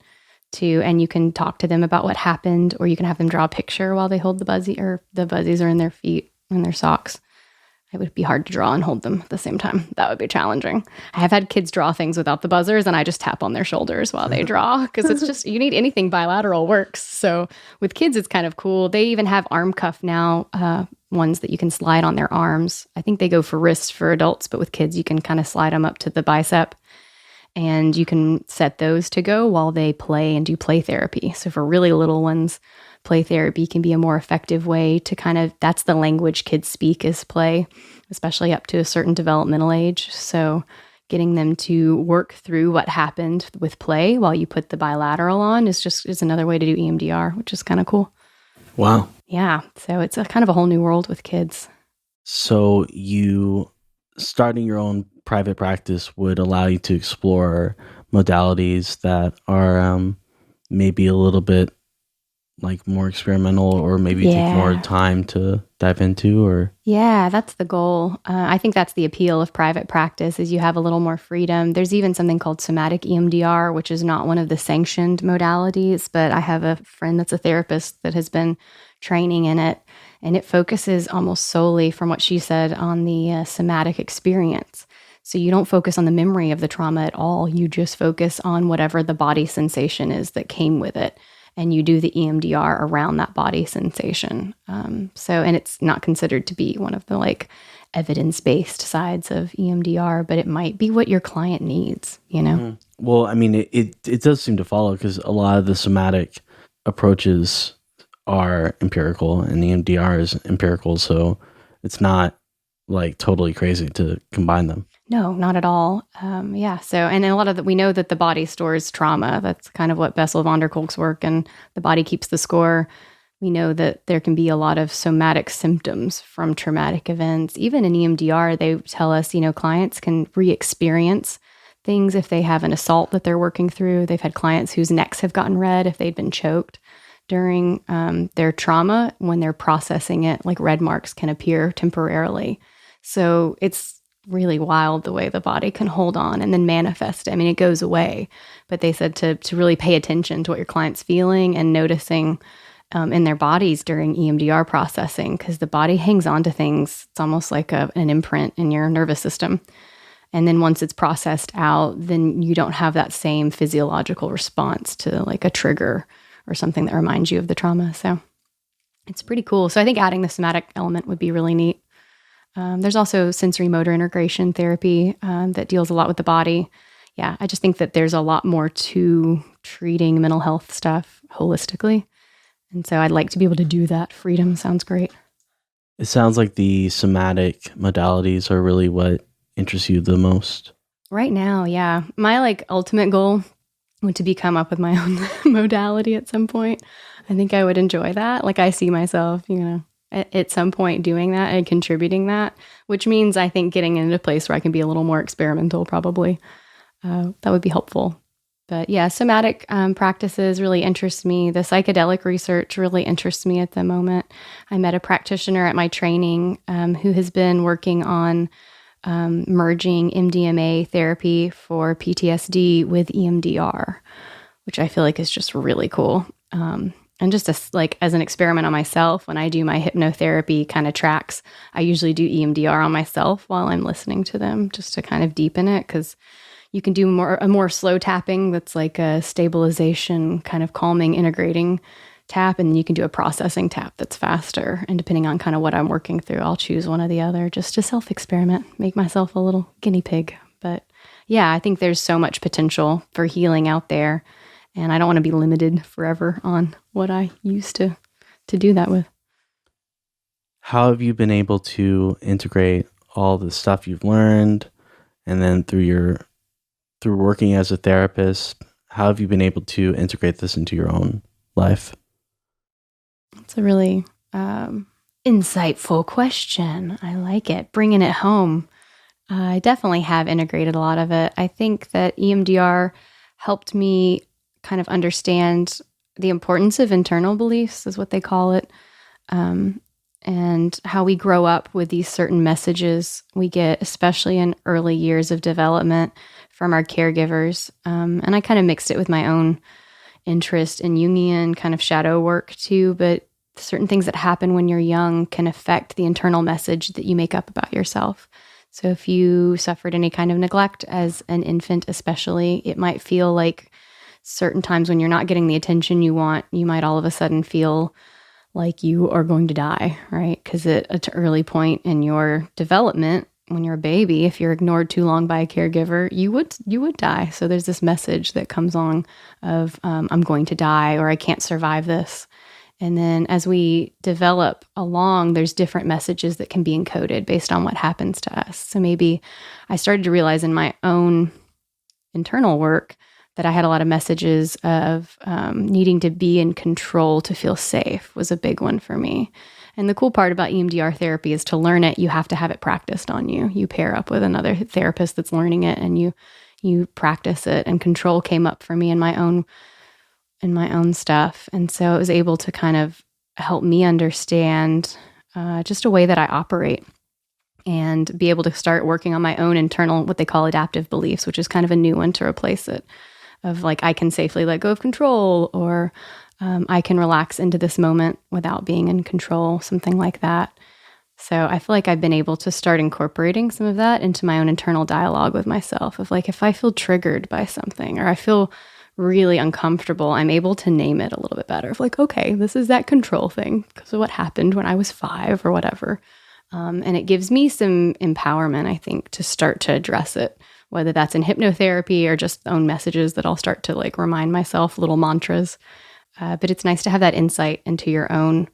to. And you can talk to them about what happened, or you can have them draw a picture while they hold the buzzy, or the buzzies are in their feet, in their socks. It would be hard to draw and hold them at the same time. That would be challenging. I have had kids draw things without the buzzers, and I just tap on their shoulders while they draw, because it's just, you need anything bilateral works. So with kids, it's kind of cool. They even have arm cuff now, ones that you can slide on their arms. I think they go for wrist for adults, but with kids, you can kind of slide them up to the bicep, and you can set those to go while they play and do play therapy. So for really little ones, play therapy can be a more effective way to kind of, that's the language kids speak, is play, especially up to a certain developmental age. So getting them to work through what happened with play while you put the bilateral on is another way to do EMDR, which is kind of cool. Wow. Yeah. So it's kind of a whole new world with kids. So you starting your own private practice would allow you to explore modalities that are maybe a little bit like more experimental, or maybe take more time to dive into, or? Yeah, that's the goal. I think that's the appeal of private practice, is you have a little more freedom. There's even something called Somatic EMDR, which is not one of the sanctioned modalities, but I have a friend that's a therapist that has been training in it, and it focuses almost solely, from what she said, on the somatic experience. So you don't focus on the memory of the trauma at all. You just focus on whatever the body sensation is that came with it. And you do the EMDR around that body sensation. And it's not considered to be one of the like evidence-based sides of EMDR, but it might be what your client needs, you know? Mm. Well, I mean, it does seem to follow, because a lot of the somatic approaches are empirical, and the EMDR is empirical. So it's not like totally crazy to combine them. No, not at all. Yeah. So, and a lot of we know that the body stores trauma. That's kind of what Bessel van der Kolk's work, and the body keeps the score. We know that there can be a lot of somatic symptoms from traumatic events. Even in EMDR, they tell us, clients can re-experience things if they have an assault that they're working through. They've had clients whose necks have gotten red if they'd been choked during their trauma. When they're processing it, like red marks can appear temporarily. So it's really wild the way the body can hold on and then manifest. I mean, it goes away. But they said to really pay attention to what your client's feeling and noticing in their bodies during EMDR processing, because the body hangs on to things. It's almost like an imprint in your nervous system. And then once it's processed out, then you don't have that same physiological response to like a trigger or something that reminds you of the trauma. So it's pretty cool. So I think adding the somatic element would be really neat. There's also sensory motor integration therapy that deals a lot with the body. Yeah, I just think that there's a lot more to treating mental health stuff holistically. And so I'd like to be able to do that. Freedom sounds great. It sounds like the somatic modalities are really what interests you the most. Right now, yeah. My ultimate goal would to be come up with my own modality at some point. I think I would enjoy that. Like I see myself, at some point doing that and contributing that, which means I think getting into a place where I can be a little more experimental probably. That would be helpful. But yeah, somatic practices really interest me. The psychedelic research really interests me at the moment. I met a practitioner at my training who has been working on merging MDMA therapy for PTSD with EMDR, which I feel like is just really cool. And just as an experiment on myself, when I do my hypnotherapy kind of tracks, I usually do EMDR on myself while I'm listening to them, just to kind of deepen it, because you can do a more slow tapping that's like a stabilization, kind of calming, integrating tap, and then you can do a processing tap that's faster. And depending on kind of what I'm working through, I'll choose one or the other just to self-experiment, make myself a little guinea pig. But yeah, I think there's so much potential for healing out there. And I don't want to be limited forever on what I used to do that with. How have you been able to integrate all the stuff you've learned, and then through working as a therapist, how have you been able to integrate this into your own life? It's a really insightful question. I like it. Bringing it home. I definitely have integrated a lot of it. I think that EMDR helped me kind of understand the importance of internal beliefs, is what they call it, and how we grow up with these certain messages we get, especially in early years of development, from our caregivers. And I kind of mixed it with my own interest in Jungian kind of shadow work too, but certain things that happen when you're young can affect the internal message that you make up about yourself. So if you suffered any kind of neglect as an infant especially, it might feel like certain times when you're not getting the attention you want, you might all of a sudden feel like you are going to die, right? Because at an early point in your development, when you're a baby, if you're ignored too long by a caregiver, you would die. So there's this message that comes on of I'm going to die, or I can't survive this. And then as we develop along, there's different messages that can be encoded based on what happens to us. So maybe I started to realize in my own internal work that I had a lot of messages of needing to be in control to feel safe was a big one for me. And the cool part about EMDR therapy is to learn it, you have to have it practiced on you. You pair up with another therapist that's learning it, and you practice it. And control came up for me in my own stuff. And so it was able to kind of help me understand just a way that I operate, and be able to start working on my own internal, what they call adaptive beliefs, which is kind of a new one to replace it. Of like, I can safely let go of control, or I can relax into this moment without being in control, something like that. So I feel like I've been able to start incorporating some of that into my own internal dialogue with myself, of like, if I feel triggered by something, or I feel really uncomfortable, I'm able to name it a little bit better. Of like, okay, this is that control thing because of what happened when I was 5 or whatever. And it gives me some empowerment, I think, to start to address it, whether that's in hypnotherapy or just own messages that I'll start to like remind myself, little mantras. But it's nice to have that insight into your own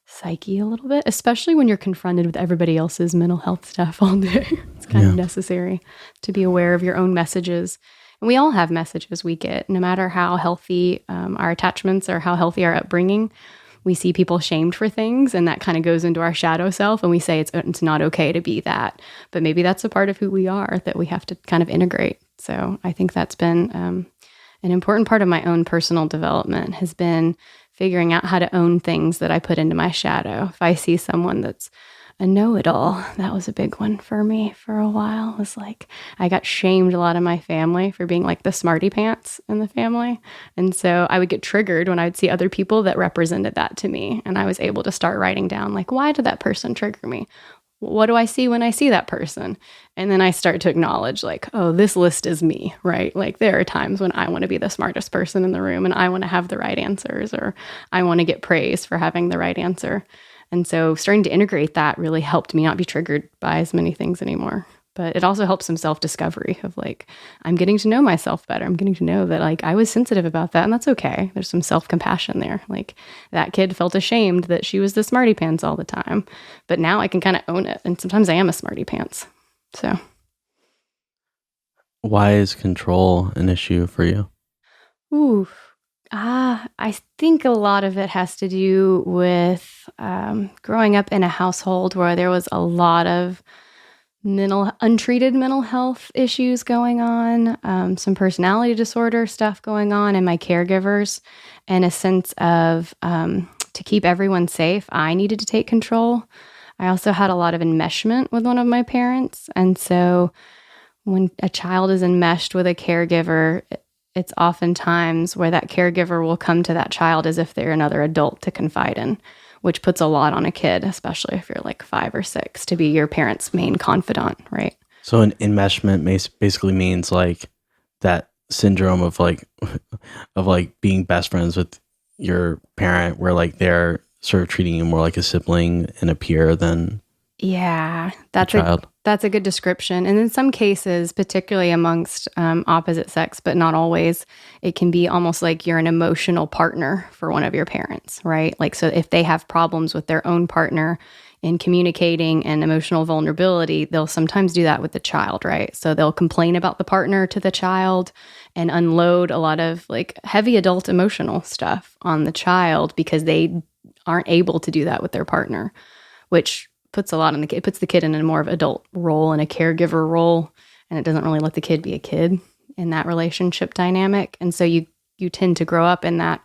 psyche a little bit, especially when you're confronted with everybody else's mental health stuff all day. It's kind of necessary to be aware of your own messages. And we all have messages we get, no matter how healthy our attachments or how healthy our upbringing. We see people shamed for things, and that kind of goes into our shadow self, and we say it's not okay to be that. But maybe that's a part of who we are that we have to kind of integrate. So I think that's been an important part of my own personal development, has been figuring out how to own things that I put into my shadow. If I see someone that's a know-it-all, that was a big one for me for a while. It was like, I got shamed a lot in my family for being like the smarty pants in the family. And so I would get triggered when I would see other people that represented that to me. And I was able to start writing down, like, why did that person trigger me? What do I see when I see that person? And then I start to acknowledge, like, oh, this list is me, right? Like, there are times when I want to be the smartest person in the room and I want to have the right answers, or I want to get praise for having the right answer. And so starting to integrate that really helped me not be triggered by as many things anymore. But it also helps some self-discovery of like, I'm getting to know myself better. I'm getting to know that like I was sensitive about that, and that's okay. There's some self-compassion there. Like, that kid felt ashamed that she was the smarty pants all the time, but now I can kind of own it. And sometimes I am a smarty pants. So. Why is control an issue for you? I think a lot of it has to do with growing up in a household where there was a lot of untreated mental health issues going on, some personality disorder stuff going on, and my caregivers, and a sense of to keep everyone safe, I needed to take control. I also had a lot of enmeshment with one of my parents, and so when a child is enmeshed with a caregiver, it's oftentimes where that caregiver will come to that child as if they're another adult to confide in, which puts a lot on a kid, especially if you're like 5 or 6, to be your parent's main confidant, right? So an enmeshment basically means like that syndrome of like being best friends with your parent, where like they're sort of treating you more like a sibling and a peer than that's a good description. And in some cases, particularly amongst opposite sex, but not always, it can be almost like you're an emotional partner for one of your parents, right? Like, so if they have problems with their own partner in communicating and emotional vulnerability, they'll sometimes do that with the child, right? So they'll complain about the partner to the child and unload a lot of like heavy adult emotional stuff on the child because they aren't able to do that with their partner, which puts a lot on the kid. It puts the kid in a more of adult role and a caregiver role, and it doesn't really let the kid be a kid in that relationship dynamic. And so you tend to grow up in that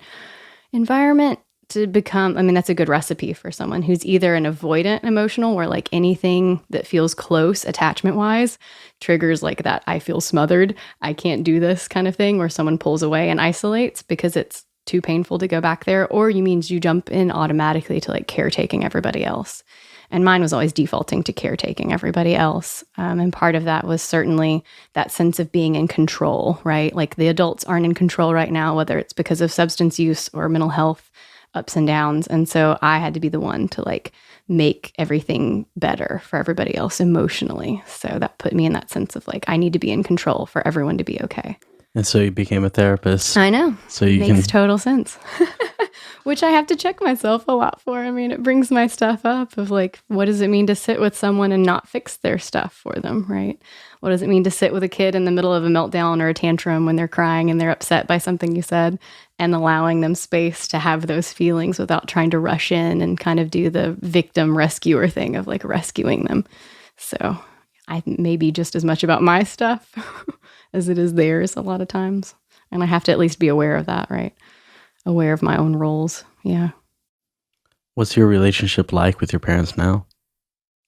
environment to become, I mean, that's a good recipe for someone who's either an avoidant emotional, where like anything that feels close attachment-wise triggers like that I feel smothered, I can't do this kind of thing, where someone pulls away and isolates because it's too painful to go back there, or you means you jump in automatically to like caretaking everybody else. And mine was always defaulting to caretaking everybody else. And part of that was certainly that sense of being in control, right? Like the adults aren't in control right now, whether it's because of substance use or mental health ups and downs. And so I had to be the one to like make everything better for everybody else emotionally. So that put me in that sense of like, I need to be in control for everyone to be okay. And so you became a therapist. I know. So you Makes total sense. Which I have to check myself a lot for. I mean, it brings my stuff up of like, what does it mean to sit with someone and not fix their stuff for them, right? What does it mean to sit with a kid in the middle of a meltdown or a tantrum when they're crying and they're upset by something you said, and allowing them space to have those feelings without trying to rush in and kind of do the victim rescuer thing of like rescuing them. So I may be just as much about my stuff as it is theirs a lot of times. And I have to at least be aware of that, right? Aware of my own roles. Yeah. What's your relationship like with your parents now?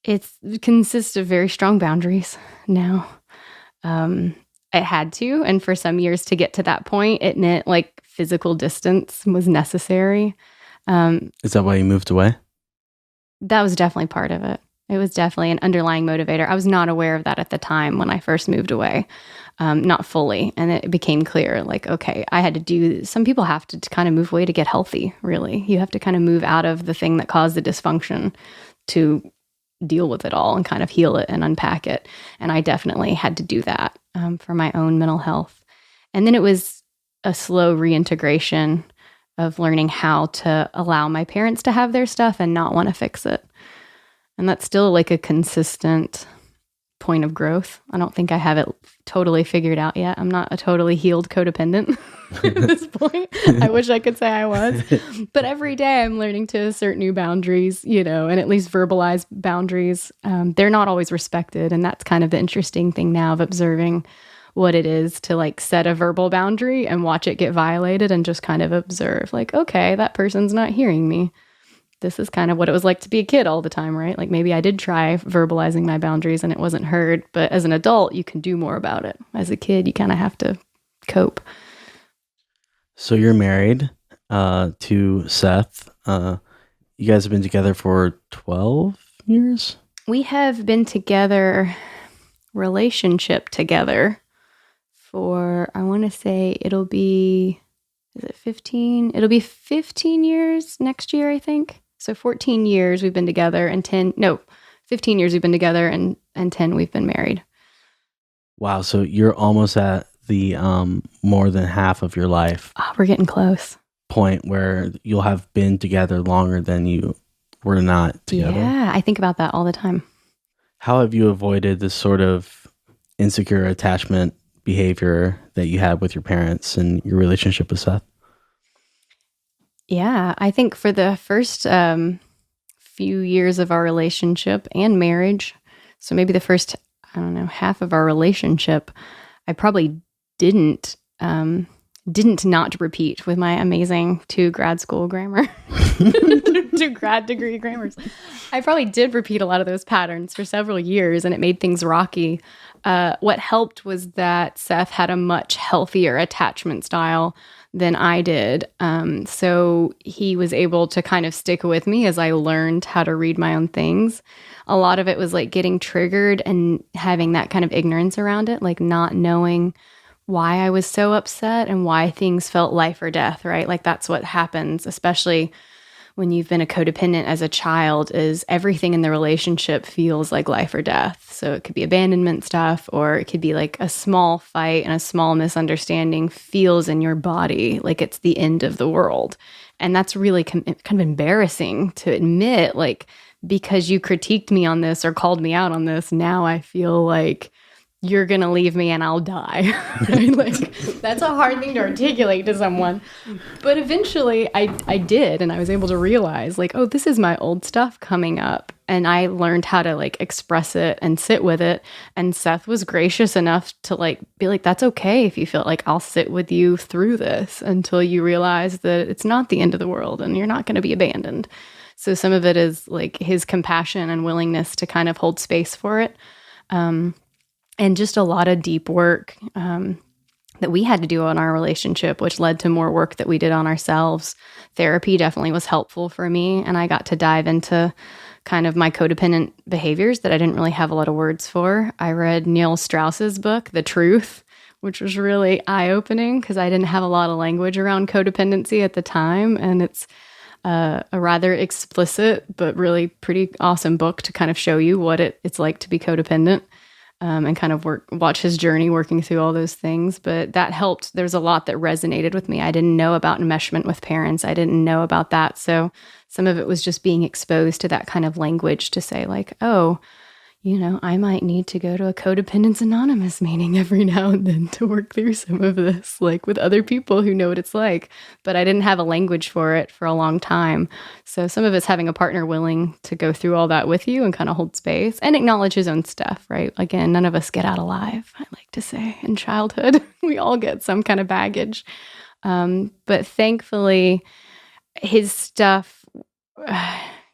It consists of very strong boundaries now. It had to. And for some years to get to that point, it meant like physical distance was necessary. Is that why you moved away? That was definitely part of it. It was definitely an underlying motivator. I was not aware of that at the time when I first moved away, not fully. And it became clear, like, okay, I had to do, some people have to kind of move away to get healthy, really. You have to kind of move out of the thing that caused the dysfunction to deal with it all and kind of heal it and unpack it. And I definitely had to do that for my own mental health. And then it was a slow reintegration of learning how to allow my parents to have their stuff and not want to fix it. And that's still like a consistent point of growth. I don't think I have it totally figured out yet. I'm not a totally healed codependent at this point. I wish I could say I was. But every day I'm learning to assert new boundaries, and at least verbalize boundaries. They're not always respected. And that's kind of the interesting thing now of observing what it is to like set a verbal boundary and watch it get violated and just kind of observe like, okay, that person's not hearing me. This is kind of what it was like to be a kid all the time, right? Like maybe I did try verbalizing my boundaries and it wasn't heard, but as an adult, you can do more about it. As a kid, you kind of have to cope. So you're married to Seth. You guys have been together for 12 years? We have been relationship together for, I want to say it'll be, is it 15? It'll be 15 years next year, I think. So 14 years we've been together and 15 years we've been together and 10 we've been married. Wow. So you're almost at the more than half of your life. Oh, we're getting close. Point where you'll have been together longer than you were not together. Yeah, I think about that all the time. How have you avoided this sort of insecure attachment behavior that you had with your parents and your relationship with Seth? Yeah, I think for the first few years of our relationship and marriage, so maybe the first, half of our relationship, I probably didn't not repeat with my amazing 2 grad school grammar, 2 grad degree grammars. I probably did repeat a lot of those patterns for several years, and it made things rocky. What helped was that Seth had a much healthier attachment style than I did. So he was able to kind of stick with me as I learned how to read my own things. A lot of it was like getting triggered and having that kind of ignorance around it, like not knowing why I was so upset and why things felt life or death, right? Like that's what happens, especially when you've been a codependent as a child, is everything in the relationship feels like life or death. So it could be abandonment stuff, or it could be like a small fight and a small misunderstanding feels in your body like it's the end of the world. And that's really kind of embarrassing to admit, like, because you critiqued me on this or called me out on this, now I feel like you're going to leave me and I'll die. Right? Like, that's a hard thing to articulate to someone. But eventually I did, and I was able to realize like, oh, this is my old stuff coming up. And I learned how to like express it and sit with it. And Seth was gracious enough to like be like, that's okay if you feel like I'll sit with you through this until you realize that it's not the end of the world and you're not going to be abandoned. So some of it is like his compassion and willingness to kind of hold space for it. And just a lot of deep work that we had to do on our relationship, which led to more work that we did on ourselves. Therapy definitely was helpful for me. And I got to dive into kind of my codependent behaviors that I didn't really have a lot of words for. I read Neil Strauss's book, The Truth, which was really eye-opening because I didn't have a lot of language around codependency at the time. And it's a rather explicit, but really pretty awesome book to kind of show you what it's like to be codependent. And kind of watch his journey working through all those things. But that helped. There's a lot that resonated with me. I didn't know about enmeshment with parents. I didn't know about that. So some of it was just being exposed to that kind of language to say like, oh, I might need to go to a Codependence Anonymous meeting every now and then to work through some of this, like with other people who know what it's like. But I didn't have a language for it for a long time. So some of it's having a partner willing to go through all that with you and kind of hold space and acknowledge his own stuff, right? Again, none of us get out alive, I like to say, in childhood. We all get some kind of baggage. But thankfully, his stuff...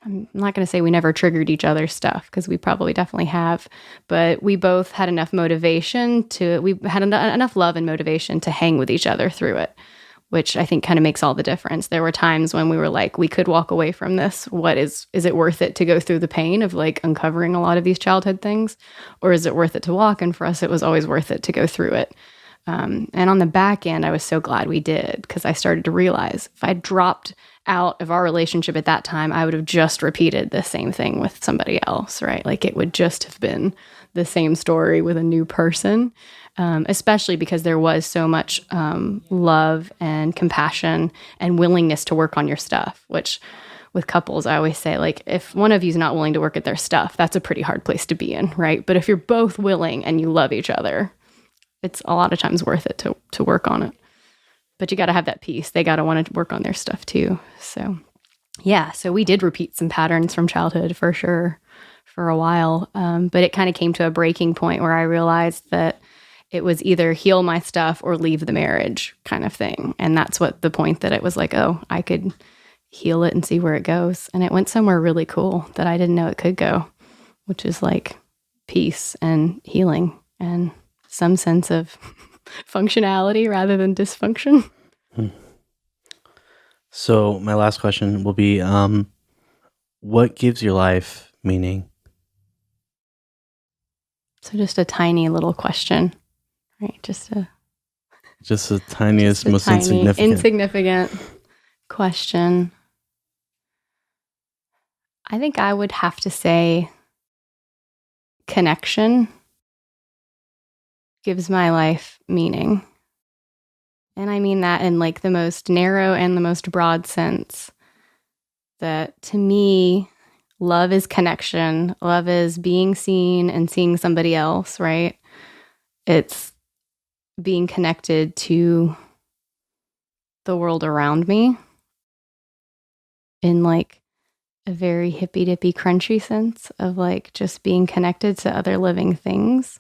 I'm not going to say we never triggered each other's stuff because we probably definitely have, but we both had enough motivation we had enough love and motivation to hang with each other through it, which I think kind of makes all the difference. There were times when we were like, we could walk away from this. What is it worth it to go through the pain of like uncovering a lot of these childhood things? Or is it worth it to walk? And for us, it was always worth it to go through it. And on the back end, I was so glad we did because I started to realize if I dropped out of our relationship at that time, I would have just repeated the same thing with somebody else, right? Like it would just have been the same story with a new person, especially because there was so much love and compassion and willingness to work on your stuff, which with couples, I always say, like, if one of you is not willing to work at their stuff, that's a pretty hard place to be in, right? But if you're both willing and you love each other, it's a lot of times worth it to work on it. But you got to have that piece. They got to want to work on their stuff too. So yeah, so we did repeat some patterns from childhood for sure for a while. But it kind of came to a breaking point where I realized that it was either heal my stuff or leave the marriage kind of thing. And that's what the point that it was like, oh, I could heal it and see where it goes. And it went somewhere really cool that I didn't know it could go, which is like peace and healing and some sense of functionality rather than dysfunction. So my last question will be, what gives your life meaning? So just a tiny little question, right? Just the tiniest, most insignificant question. I think I would have to say connection gives my life meaning. And I mean that in like the most narrow and the most broad sense. That to me, love is connection. Love is being seen and seeing somebody else, right? It's being connected to the world around me in like a very hippy-dippy crunchy sense of like just being connected to other living things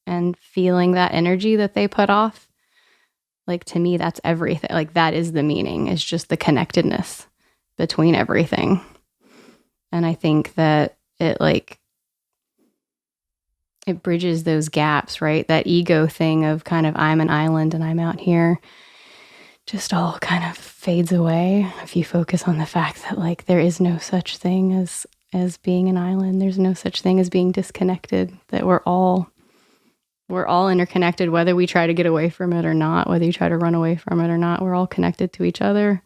and feeling that energy that they put off. Like to me, that's everything. Like that is the meaning, is just the connectedness between everything. And I think that it bridges those gaps, right? That ego thing of kind of I'm an island and I'm out here just all kind of fades away if you focus on the fact that like there is no such thing as being an island. There's no such thing as being disconnected, that we're all interconnected, whether we try to get away from it or not, whether you try to run away from it or not. We're all connected to each other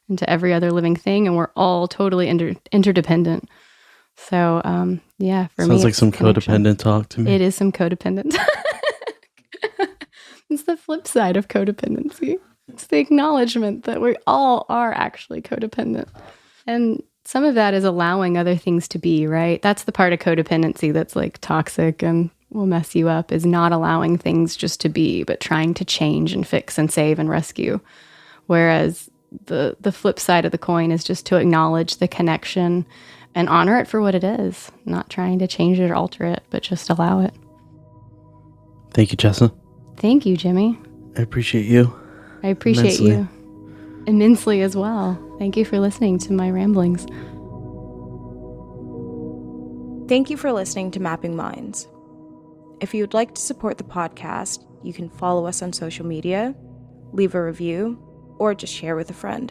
and to every other living thing, and we're all totally interdependent. So, yeah, for me, sounds like some codependent talk to me. It is some codependent. It's the flip side of codependency. It's the acknowledgement that we all are actually codependent. And some of that is allowing other things to be, right? That's the part of codependency that's like toxic and will mess you up, is not allowing things just to be, but trying to change and fix and save and rescue. Whereas the flip side of the coin is just to acknowledge the connection and honor it for what it is, not trying to change it or alter it, but just allow it. Thank you, Chessa. Thank you, Jimmy. I appreciate you. I appreciate you immensely as well. Thank you for listening to my ramblings. Thank you for listening to Mapping Minds. If you would like to support the podcast, you can follow us on social media, leave a review, or just share with a friend.